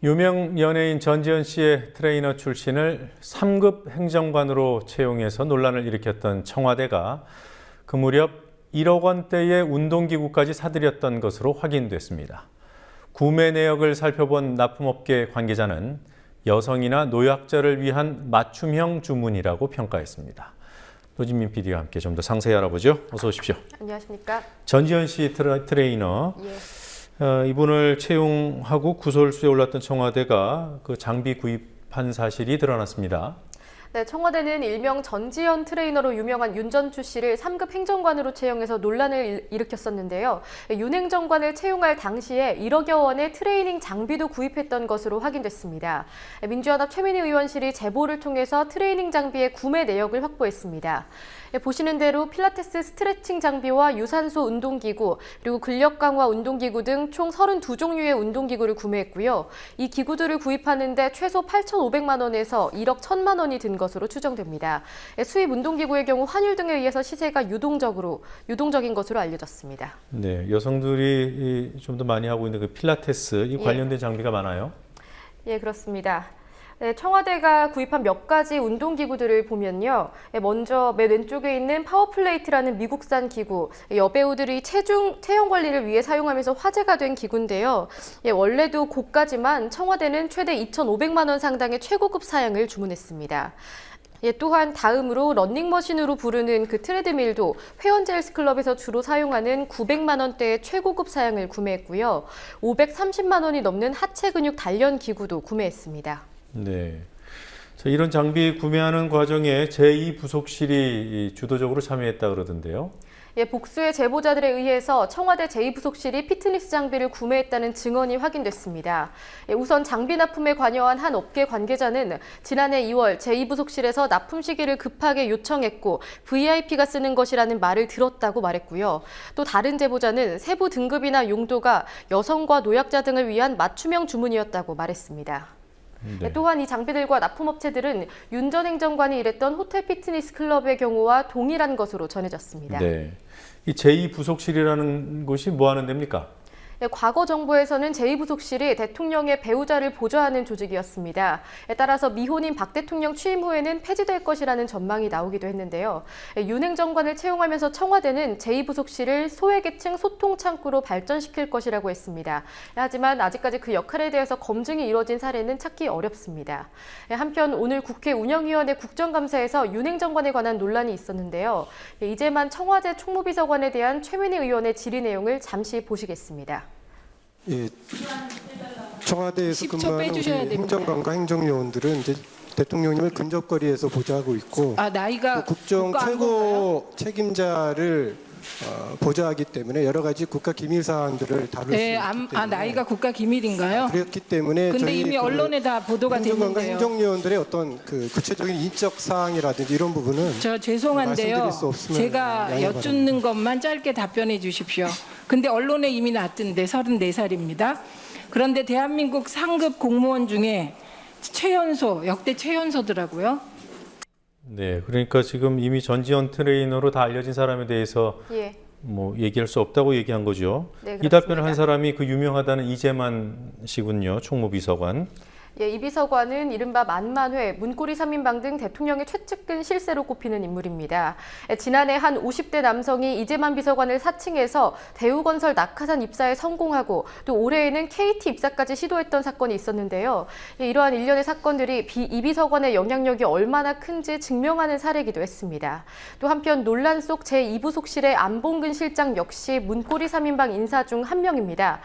유명 연예인 전지현 씨의 트레이너 출신을 3급 행정관으로 채용해서 논란을 일으켰던 청와대가 그 무렵 1억 원대의 운동기구까지 사들였던 것으로 확인됐습니다. 구매 내역을 살펴본 납품업계 관계자는 여성이나 노약자를 위한 맞춤형 주문이라고 평가했습니다. 노진민 PD와 함께 좀 더 상세히 알아보죠. 어서 오십시오. 안녕하십니까. 전지현 씨 트레이너. 예. 이분을 채용하고 구설수에 올랐던 청와대가 그 장비 구입한 사실이 드러났습니다. 네, 청와대는 일명 전지현 트레이너로 유명한 윤전추 씨를 3급 행정관으로 채용해서 논란을 일으켰었는데요. 윤 행정관을 채용할 당시에 1억여 원의 트레이닝 장비도 구입했던 것으로 확인됐습니다. 민주연합 최민희 의원실이 제보를 통해서 트레이닝 장비의 구매 내역을 확보했습니다. 보시는 대로 필라테스 스트레칭 장비와 유산소 운동기구, 그리고 근력 강화 운동기구 등 총 32종류의 운동기구를 구매했고요. 이 기구들을 구입하는데 최소 8,500만 원에서 1억 1천만 원이 든 것으로 추정됩니다. 수입 운동기구의 경우 환율 등에 의해서 시세가 유동적인 것으로 알려졌습니다. 네, 여성들이 좀 더 많이 하고 있는 그 필라테스 이 관련된 장비가 많아요? 예, 그렇습니다. 네, 청와대가 구입한 몇 가지 운동기구들을 보면요. 먼저 맨 왼쪽에 있는 파워플레이트라는 미국산 기구, 여배우들이 체형 관리를 위해 사용하면서 화제가 된 기구인데요. 원래도 고가지만 청와대는 최대 2,500만 원 상당의 최고급 사양을 주문했습니다. 또한 다음으로 런닝머신으로 부르는 그 트레드밀도 회원제 헬스클럽에서 주로 사용하는 900만 원대의 최고급 사양을 구매했고요. 530만 원이 넘는 하체 근육 단련 기구도 구매했습니다. 네. 이런 장비 구매하는 과정에 제2부속실이 주도적으로 참여했다 그러던데요. 복수의 제보자들에 의해서 청와대 제2부속실이 피트니스 장비를 구매했다는 증언이 확인됐습니다. 우선 장비 납품에 관여한 한 업계 관계자는 지난해 2월 제2부속실에서 납품 시기를 급하게 요청했고 VIP가 쓰는 것이라는 말을 들었다고 말했고요. 또 다른 제보자는 세부 등급이나 용도가 여성과 노약자 등을 위한 맞춤형 주문이었다고 말했습니다. 네. 또한 이 장비들과 납품업체들은 윤 전 행정관이 일했던 호텔 피트니스 클럽의 경우와 동일한 것으로 전해졌습니다. 네. 이 제2부속실이라는 곳이 뭐 하는 데입니까? 과거 정부에서는 제2부속실이 대통령의 배우자를 보좌하는 조직이었습니다. 따라서 미혼인 박 대통령 취임 후에는 폐지될 것이라는 전망이 나오기도 했는데요. 윤 행정관을 채용하면서 청와대는 제2부속실을 소외계층 소통창구로 발전시킬 것이라고 했습니다. 하지만 아직까지 그 역할에 대해서 검증이 이뤄진 사례는 찾기 어렵습니다. 한편 오늘 국회 운영위원회 국정감사에서 윤 행정관에 관한 논란이 있었는데요. 이제만 청와대 총무비서관에 대한 최민희 의원의 질의 내용을 잠시 보시겠습니다. 예, 청와대에서 근무하는 우리 행정관과 행정요원들은 이제 대통령님을 근접거리에서 보좌하고 있고 나이가 국정 최고 책임자를 보좌하기 때문에 여러 가지 국가 기밀 사항들을 다룰 수 있기 때문에 나이가 국가 기밀인가요? 그렇기 때문에 근데 이미 언론에 다 보도가 행정관과 됐는데요. 행정요원들의 어떤 그 구체적인 인적 사항이라든지 이런 부분은 저 죄송한데요. 말씀드릴 수 없으면 제가 양해 여쭙는 것만 짧게 답변해 주십시오. 근데 언론에 이미 났던데 34살입니다. 그런데 대한민국 상급 공무원 중에 역대 최연소더라고요. 네, 그러니까 지금 이미 전지현 트레이너로 다 알려진 사람에 대해서 뭐 얘기할 수 없다고 얘기한 거죠. 네, 이 답변을 한 사람이 그 유명하다는 이재만 씨군요, 총무비서관. 이 비서관은 이른바 만만회, 문고리 3인방 등 대통령의 최측근 실세로 꼽히는 인물입니다. 지난해 한 50대 남성이 이재만 비서관을 사칭해서 대우건설 낙하산 입사에 성공하고 또 올해에는 KT 입사까지 시도했던 사건이 있었는데요. 이러한 일련의 사건들이 이 비서관의 영향력이 얼마나 큰지 증명하는 사례이기도 했습니다. 또 한편 논란 속 제2부속실의 안봉근 실장 역시 문고리 3인방 인사 중 한 명입니다.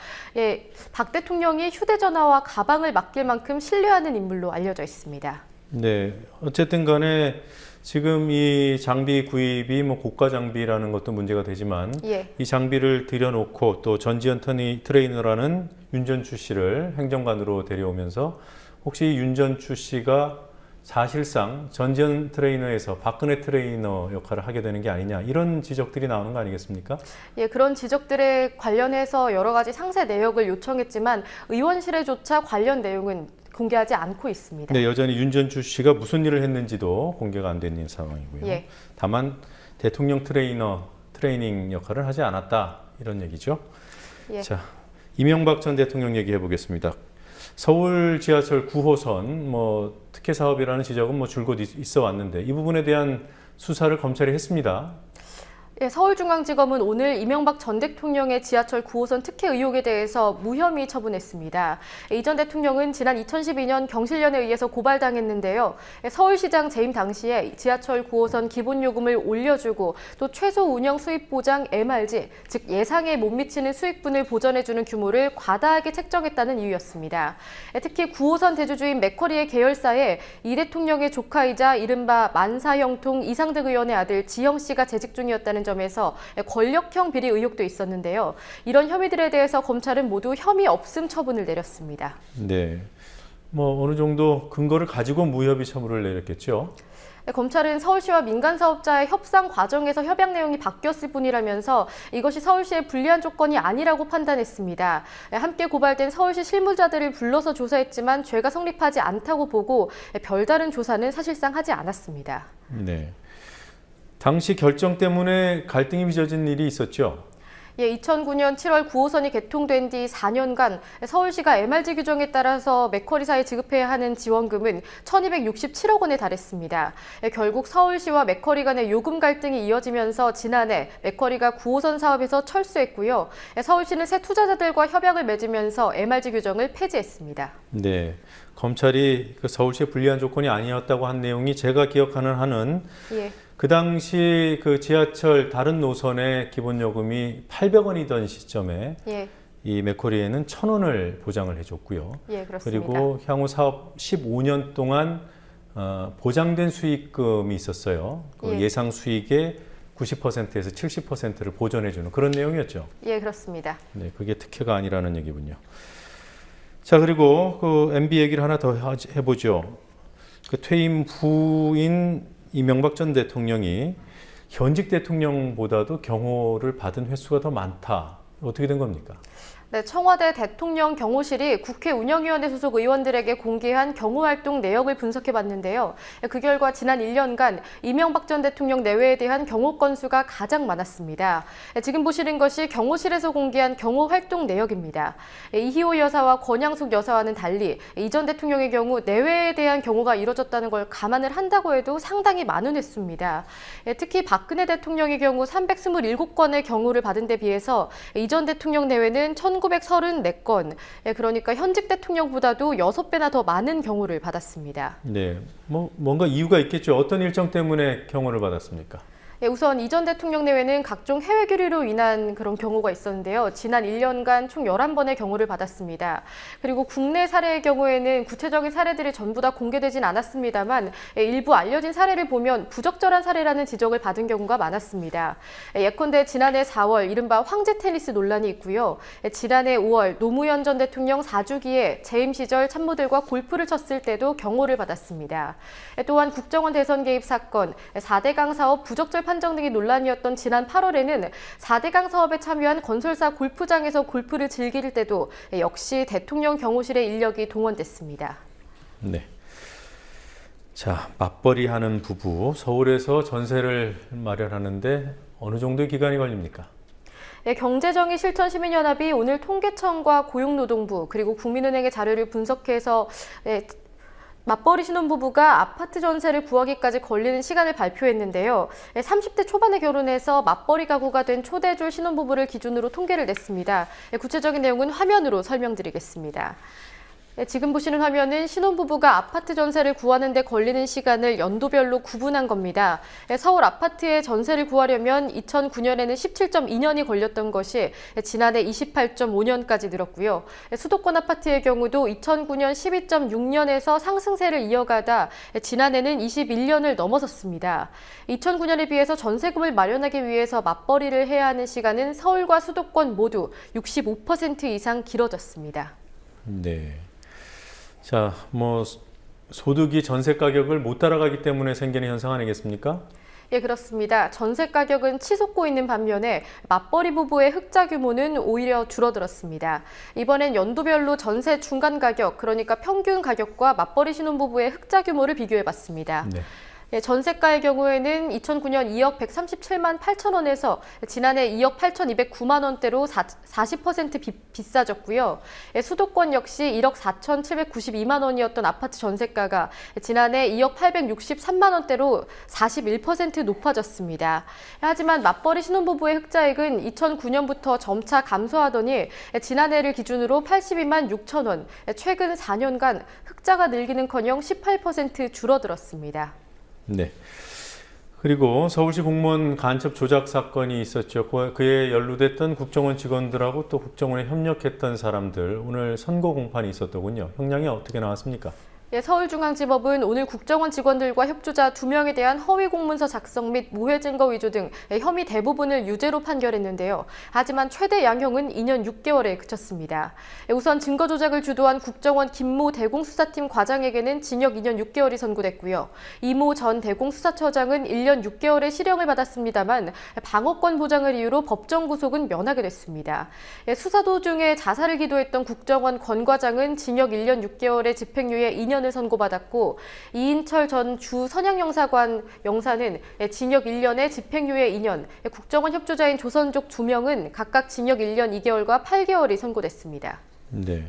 박 대통령이 휴대전화와 가방을 맡길 만큼 신뢰하는 인물로 알려져 있습니다. 네, 어쨌든 간에 지금 이 장비 구입이 뭐 고가 장비라는 것도 문제가 되지만 이 장비를 들여놓고 또 전지현 트레이너라는 윤전추 씨를 행정관으로 데려오면서 혹시 윤전추 씨가 사실상 전지현 트레이너에서 박근혜 트레이너 역할을 하게 되는 게 아니냐 이런 지적들이 나오는 거 아니겠습니까? 그런 지적들에 관련해서 여러 가지 상세 내역을 요청했지만 의원실에조차 관련 내용은 공개하지 않고 있습니다. 네, 여전히 윤전추 씨가 무슨 일을 했는지도 공개가 안 되는 상황이고요. 다만 대통령 트레이닝 역할을 하지 않았다 이런 얘기죠. 자, 이명박 전 대통령 얘기해 보겠습니다. 서울 지하철 9호선 뭐 특혜 사업이라는 지적은 뭐 줄곧 있어 왔는데 이 부분에 대한 수사를 검찰이 했습니다. 예, 서울중앙지검은 오늘 이명박 전 대통령의 지하철 9호선 특혜 의혹에 대해서 무혐의 처분했습니다. 이 전 대통령은 지난 2012년 경실련에 의해서 고발당했는데요. 서울시장 재임 당시에 지하철 9호선 기본요금을 올려주고 또 최소 운영 수입 보장 MRG, 즉 예상에 못 미치는 수익분을 보전해주는 규모를 과다하게 책정했다는 이유였습니다. 특히 9호선 대주주인 맥쿼리의 계열사에 이 대통령의 조카이자 이른바 만사형통 이상득 의원의 아들 지형 씨가 재직 중이었다는 점에서 권력형 비리 의혹도 있었는데요. 이런 혐의들에 대해서 검찰은 모두 혐의 없음 처분을 내렸습니다. 네, 뭐 어느 정도 근거를 가지고 무혐의 처분을 내렸겠죠. 검찰은 서울시와 민간 사업자의 협상 과정에서 협약 내용이 바뀌었을 뿐이라면서 이것이 서울시의 불리한 조건이 아니라고 판단했습니다. 함께 고발된 서울시 실무자들을 불러서 조사했지만 죄가 성립하지 않다고 보고 별다른 조사는 사실상 하지 않았습니다. 네. 당시 결정 때문에 갈등이 빚어진 일이 있었죠. 예, 2009년 7월 9호선이 개통된 뒤 4년간 서울시가 MRG 규정에 따라서 맥쿼리사에 지급해야 하는 지원금은 1,267억 원에 달했습니다. 결국 서울시와 맥쿼리 간의 요금 갈등이 이어지면서 지난해 맥쿼리가 9호선 사업에서 철수했고요. 서울시는 새 투자자들과 협약을 맺으면서 MRG 규정을 폐지했습니다. 네, 검찰이 그 서울시의 불리한 조건이 아니었다고 한 내용이 제가 기억하는 한은 예. 그 당시 그 지하철 다른 노선의 기본 요금이 800원이던 시점에 예. 이 맥쿼리에는 1,000원을 보장을 해줬고요. 예, 그렇습니다. 그리고 향후 사업 15년 동안 보장된 수익금이 있었어요. 그 예. 예상 수익의 90%에서 70%를 보전해주는 그런 내용이었죠. 예, 그렇습니다. 네, 그게 특혜가 아니라는 얘기군요. 자, 그리고 그 MB 얘기를 하나 더 해보죠. 그 퇴임 후인 이명박 전 대통령이 현직 대통령보다도 경호를 받은 횟수가 더 많다. 어떻게 된 겁니까? 네, 청와대 대통령 경호실이 국회 운영위원회 소속 의원들에게 공개한 경호활동 내역을 분석해봤는데요. 그 결과 지난 1년간 이명박 전 대통령 내외에 대한 경호 건수가 가장 많았습니다. 지금 보시는 것이 경호실에서 공개한 경호활동 내역입니다. 이희호 여사와 권양숙 여사와는 달리 이 전 대통령의 경우 내외에 대한 경호가 이뤄졌다는 걸 감안을 한다고 해도 상당히 많은 횟수입니다. 특히 박근혜 대통령의 경우 327건의 경호를 받은 데 비해서 이 전 대통령 내외는 1934건, 그러니까 현직 대통령보다도 6배나 더 많은 경호를 받았습니다. 네, 뭐 뭔가 이유가 있겠죠. 어떤 일정 때문에 경호를 받았습니까? 우선 이 전 대통령 내외는 각종 해외 교류로 인한 그런 경우가 있었는데요. 지난 1년간 총 11번의 경우를 받았습니다. 그리고 국내 사례의 경우에는 구체적인 사례들이 전부 다 공개되진 않았습니다만 일부 알려진 사례를 보면 부적절한 사례라는 지적을 받은 경우가 많았습니다. 예컨대 지난해 4월 이른바 황제 테니스 논란이 있고요. 지난해 5월 노무현 전 대통령 4주기에 재임 시절 참모들과 골프를 쳤을 때도 경호를 받았습니다. 또한 국정원 대선 개입 사건, 4대강 사업 부적절 판정 등이 논란이었던 지난 8월에는 4대강 사업에 참여한 건설사 골프장에서 골프를 즐길 때도 역시 대통령 경호실의 인력이 동원됐습니다. 네. 자, 맞벌이 하는 부부, 서울에서 전세를 마련하는데 어느 정도의 기간이 걸립니까? 경제정의실천시민연합이 오늘 통계청과 고용노동부 그리고 국민은행의 자료를 분석해서 맞벌이 신혼부부가 아파트 전세를 구하기까지 걸리는 시간을 발표했는데요. 30대 초반에 결혼해서 맞벌이 가구가 된 초대졸 신혼부부를 기준으로 통계를 냈습니다. 구체적인 내용은 화면으로 설명드리겠습니다. 지금 보시는 화면은 신혼부부가 아파트 전세를 구하는 데 걸리는 시간을 연도별로 구분한 겁니다. 서울 아파트에 전세를 구하려면 2009년에는 17.2년이 걸렸던 것이 지난해 28.5년까지 늘었고요. 수도권 아파트의 경우도 2009년 12.6년에서 상승세를 이어가다 지난해는 21년을 넘어섰습니다. 2009년에 비해서 전세금을 마련하기 위해서 맞벌이를 해야 하는 시간은 서울과 수도권 모두 65% 이상 길어졌습니다. 네. 자, 뭐 소득이 전세 가격을 못 따라가기 때문에 생기는 현상 아니겠습니까? 예, 그렇습니다. 전세 가격은 치솟고 있는 반면에 맞벌이 부부의 흑자 규모는 오히려 줄어들었습니다. 이번엔 연도별로 전세 중간 가격, 그러니까 평균 가격과 맞벌이 신혼부부의 흑자 규모를 비교해봤습니다. 네. 전세가의 경우에는 2009년 2억 137만 8천 원에서 지난해 2억 8,209만 원대로 40% 비싸졌고요. 수도권 역시 1억 4,792만 원이었던 아파트 전세가가 지난해 2억 863만 원대로 41% 높아졌습니다. 하지만 맞벌이 신혼부부의 흑자액은 2009년부터 점차 감소하더니 지난해를 기준으로 82만 6천 원, 최근 4년간 흑자가 늘기는커녕 18% 줄어들었습니다. 네. 그리고 서울시 공무원 간첩 조작 사건이 있었죠. 그에 연루됐던 국정원 직원들하고 또 국정원에 협력했던 사람들, 오늘 선고 공판이 있었더군요. 형량이 어떻게 나왔습니까? 서울중앙지법은 오늘 국정원 직원들과 협조자 2명에 대한 허위 공문서 작성 및 모해 증거 위조 등 혐의 대부분을 유죄로 판결했는데요. 하지만 최대 양형은 2년 6개월에 그쳤습니다. 우선 증거 조작을 주도한 국정원 김모 대공수사팀 과장에게는 징역 2년 6개월이 선고됐고요. 이모 전 대공수사처장은 1년 6개월의 실형을 받았습니다만 방어권 보장을 이유로 법정 구속은 면하게 됐습니다. 수사 도중에 자살을 기도했던 국정원 권 과장은 징역 1년 6개월의 집행유예 2년을 선고받았고 이인철 전 주 선양영사관 영사는 징역 1년에 집행유예 2년, 국정원 협조자인 조선족 2명은 각각 징역 1년 2개월과 8개월이 선고됐습니다. 네.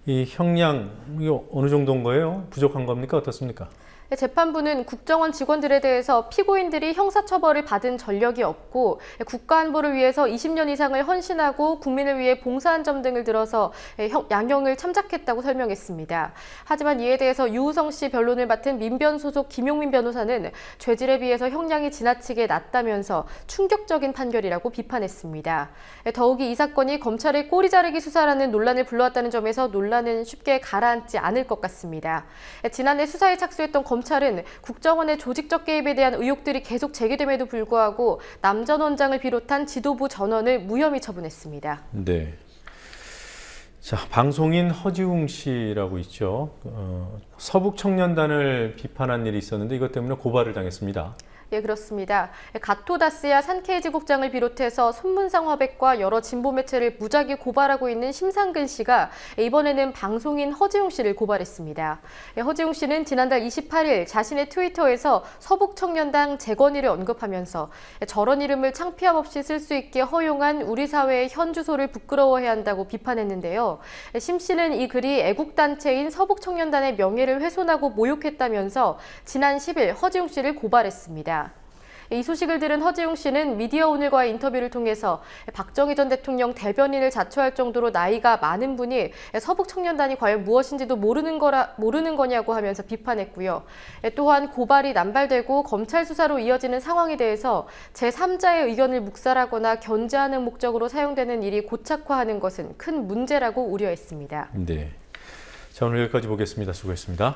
이 형량 이거 어느 정도인 거예요? 부족한 겁니까? 어떻습니까? 재판부는 국정원 직원들에 대해서 피고인들이 형사처벌을 받은 전력이 없고 국가안보를 위해서 20년 이상을 헌신하고 국민을 위해 봉사한 점 등을 들어서 양형을 참작했다고 설명했습니다. 하지만 이에 대해서 유우성 씨 변론을 맡은 민변 소속 김용민 변호사는 죄질에 비해서 형량이 지나치게 낮다면서 충격적인 판결이라고 비판했습니다. 더욱이 이 사건이 검찰의 꼬리 자르기 수사라는 논란을 불러왔다는 점에서 논란은 쉽게 가라앉지 않을 것 같습니다. 지난해 수사에 착수했던 검찰은 국정원의 조직적 개입에 대한 의혹들이 계속 제기됨에도 불구하고 남 전 원장을 비롯한 지도부 전원을 무혐의 처분했습니다. 네. 자, 방송인 허지웅 씨라고 있죠. 서북청년단을 비판한 일이 있었는데 이것 때문에 고발을 당했습니다. 예, 그렇습니다. 가토다스야 산케이지 국장을 비롯해서 손문상 화백과 여러 진보 매체를 무작위 고발하고 있는 심상근 씨가 이번에는 방송인 허지웅 씨를 고발했습니다. 허지웅 씨는 지난달 28일 자신의 트위터에서 서북청년당 재건이를 언급하면서 저런 이름을 창피함 없이 쓸 수 있게 허용한 우리 사회의 현 주소를 부끄러워해야 한다고 비판했는데요. 심 씨는 이 글이 애국단체인 서북청년단의 명예를 훼손하고 모욕했다면서 지난 10일 허지웅 씨를 고발했습니다. 이 소식을 들은 허지웅 씨는 미디어오늘과의 인터뷰를 통해서 박정희 전 대통령 대변인을 자처할 정도로 나이가 많은 분이 서북청년단이 과연 무엇인지도 모르는 거냐고 하면서 비판했고요. 또한 고발이 남발되고 검찰 수사로 이어지는 상황에 대해서 제3자의 의견을 묵살하거나 견제하는 목적으로 사용되는 일이 고착화하는 것은 큰 문제라고 우려했습니다. 네. 자, 오늘 여기까지 보겠습니다. 수고했습니다.